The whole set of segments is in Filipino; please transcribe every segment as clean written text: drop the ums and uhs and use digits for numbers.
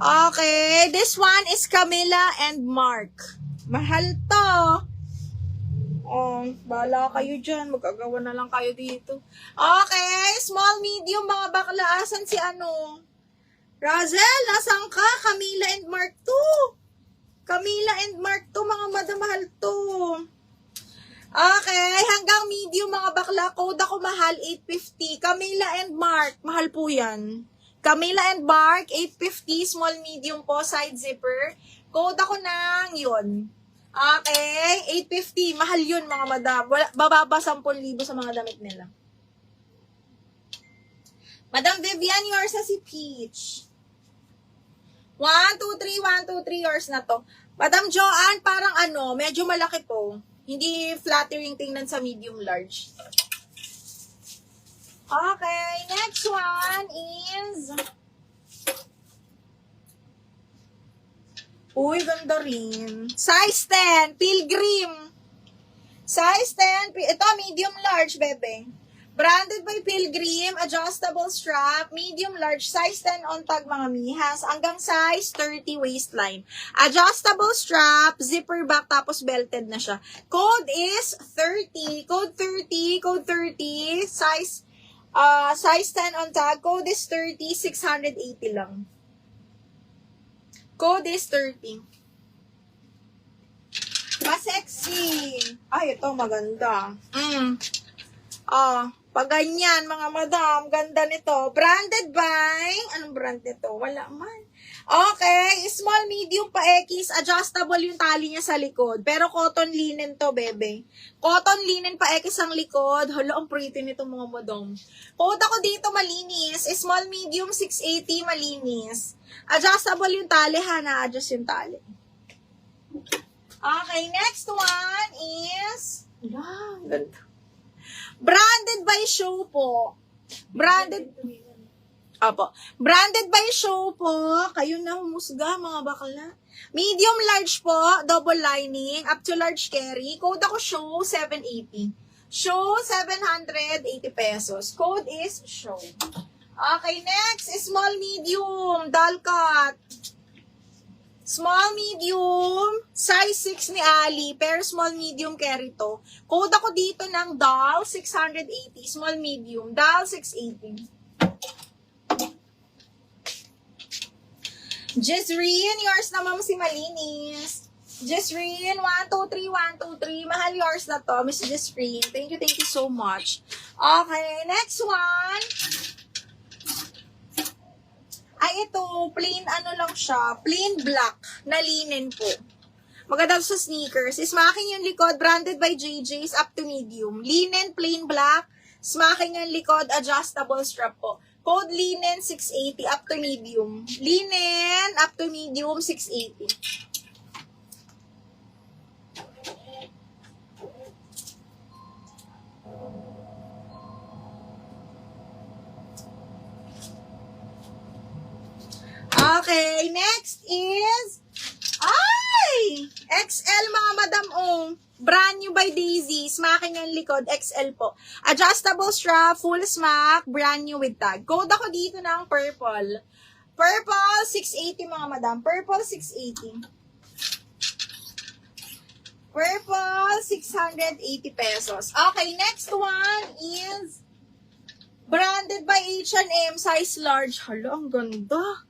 Okay, this one is Camila and Mark. Mahal to. Oh, bahala kayo dyan. Magkagawa na lang kayo dito. Okay, small, medium, mga bakla. Asan si ano? Razel, nasan ka? Camila and Mark 2. Camila and Mark 2, mga madam, mahal to. Okay, hanggang medium, mga bakla. Code ako mahal, 850. Camila and Mark, mahal po yan. Camila and Mark, 850, small, medium po, side zipper. Code ako ng yun. Okay, 850. Mahal yun, mga madam. Bababa 10,000 sa mga damit nila. Madam Vivian, yours na si Peach. 1, 2, 3, 1, 2, 3, yours na to. Madam Joanne, parang ano, medyo malaki to. Hindi flattering tingnan sa medium large. Okay, next one is... Uy, ganda rin. Size 10, Pilgrim. Size 10, ito medium large, bebe. Branded by Pilgrim, adjustable strap, medium large, size 10 on tag mga mihas, hanggang size 30 waistline. Adjustable strap, zipper back, tapos belted na siya. Code is 30, code 30, code 30, size 10 on tag, code is 30, 680 lang. Code is 30. Masexy. Ay, ito maganda. Pag ganyan, mga madam, ganda nito. Branded by, anong brand nito? Wala man. Okay, small, medium pa X, adjustable yung tali niya sa likod. Pero cotton linen to, bebe. Cotton linen pa X ang likod. Hala, ang pretty nito, mga madam. Code ako dito, malinis. Small, medium, 680, malinis. Adjustable yung tali, ha? Na-adjust yung tali. Okay, next one is... ganda. Branded by Show po. Branded by Show po. Kayo na humusga, mga bakla. Medium large po, double lining, up to large carry. Code ako Show, 780. Show, 780 pesos. Code is Show. Okay, next, small, medium, doll cut. Small, medium, size 6 ni Ali, pero small, medium carry to. Code ako dito ng doll, 680. Small, medium, doll, 680. Jezreen, yours na ma'am si Malinis. Jezreen, 1, 2, 3, 1, 2, 3. Mahal yours na to, Miss Jezreen. Thank you so much. Okay, next one. Ay, ito, plain ano lang siya, plain black na linen po. Maganda sa sneakers. Smacking yung likod, branded by JJ's, up to medium. Linen, plain black, smacking yung likod, adjustable strap po. Code linen, 680, up to medium. Linen, up to medium, 680. Okay, next is, XL mga madam, brand new by Daisy, smacking yung likod, XL po. Adjustable strap, full smack, brand new with tag. Code ako dito ng purple. Purple, 680 mga madam, purple, 680. Purple, 680 pesos. Okay, next one is, branded by H&M, size large. Hala, ang ganda.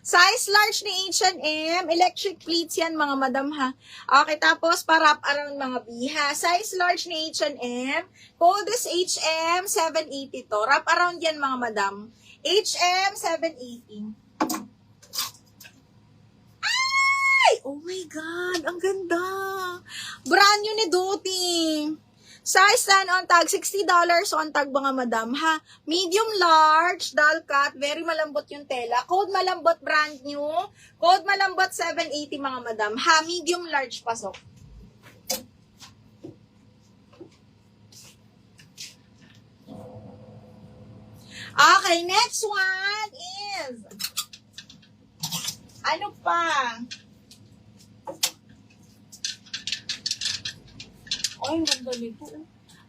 Size large ni H&M, electric pleats yan mga madam ha. Okay, tapos pa-wrap around mga biha. Size large ni H&M, code is HM 780 to. Wrap around yan mga madam. HM 780. Ay! Oh my God, ang ganda. Brand new ni Duty. Size 10 on tag, $60 on tag mga madam ha. Medium large, doll cut, very malambot yung tela. Code malambot, brand new. Code malambot, 780 mga madam ha. Medium large pasok. Okay, next one is, ano pa? Ay, ang ganda nito.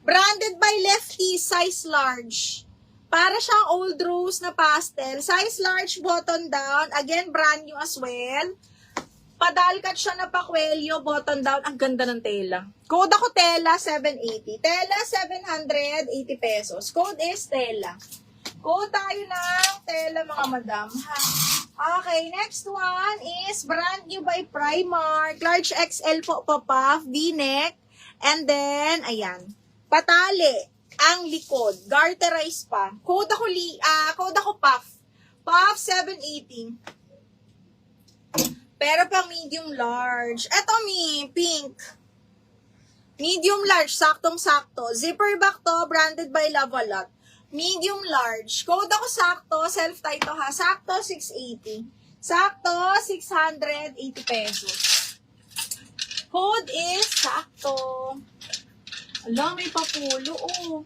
Branded by Lefty, size large. Para siyang old rose na pastel. Size large, button down. Again, brand new as well. Padalkat siya na pakwelyo, button down. Ang ganda ng tela. Code ako tela, 780. Tela, 780 pesos. Code is tela. Code tayo ng tela, mga madam. Ha? Okay, next one is brand new by Primark. Large XL po, puff, V-neck. And then, ayan. Patali. Ang likod. Garterize pa. Code ako puff. Puff, 780. Pero pang medium large. Eto pink. Medium large, saktong-sakto. Zipper back to, branded by Lavalot. Medium large. Code ako sakto, self-tie to ha. Sakto, 680. Sakto, 680 pesos. Code is sakto. Ala, may papulo, oh.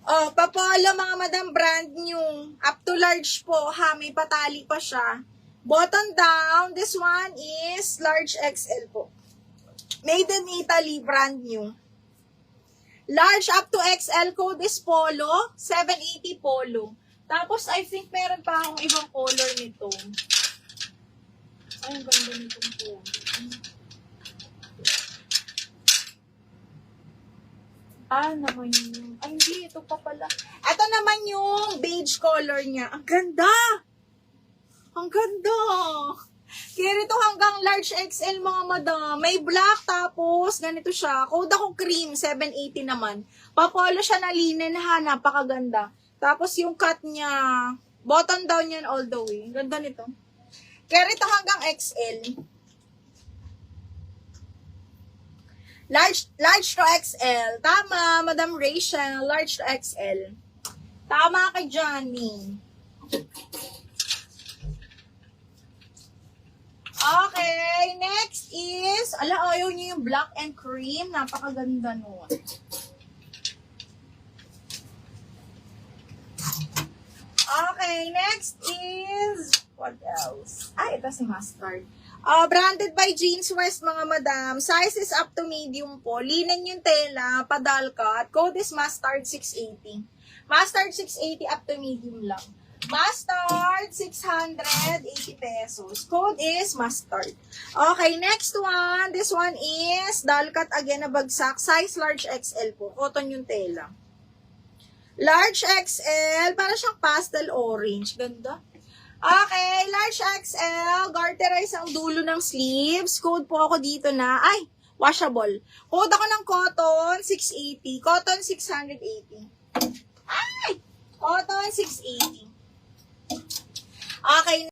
Oh, papulo, mga madam, brand new. Up to large po, ha. May patali pa siya. Button down, this one is large XL po. Made in Italy, brand new. Large up to XL, code is Polo, 780 Polo. Tapos, I think meron pa akong ibang color nito. Ay, ang ganda nitong Polo. Naman yung... Ay, hindi. Ito pa pala. Ito naman yung beige color niya. Ang ganda! Ang ganda! Kaya ito hanggang large XL, mga madam. May black, tapos ganito siya. Code ako cream, 780 naman. Papolo siya na linen, ha. Napakaganda. Tapos yung cut niya, button down yan all the way. Ang ganda nito. Kaya ito hanggang XL. Large to XL. Tama, Madam Rachel. Large to XL. Tama kay Johnny. Okay, next is, ayaw niyo yung black and cream. Napakaganda nun. Okay, next is, what else? Ito si mustard. Branded by Jeans West, mga madam. Size is up to medium po. Linen yung tela, padalkat. Code is mustard 680. Mustard 680 up to medium lang. Mustard 680 pesos. Code is mustard. Okay, next one. This one is dalkat again na bagsak. Size large XL po. Cotton yung tela. Large XL, para siyang pastel orange. Ganda. Okay, large XL, garterize ang dulo ng sleeves. Code po ako dito na, washable. Code ako ng cotton, 680. Cotton, 680. Cotton, 680.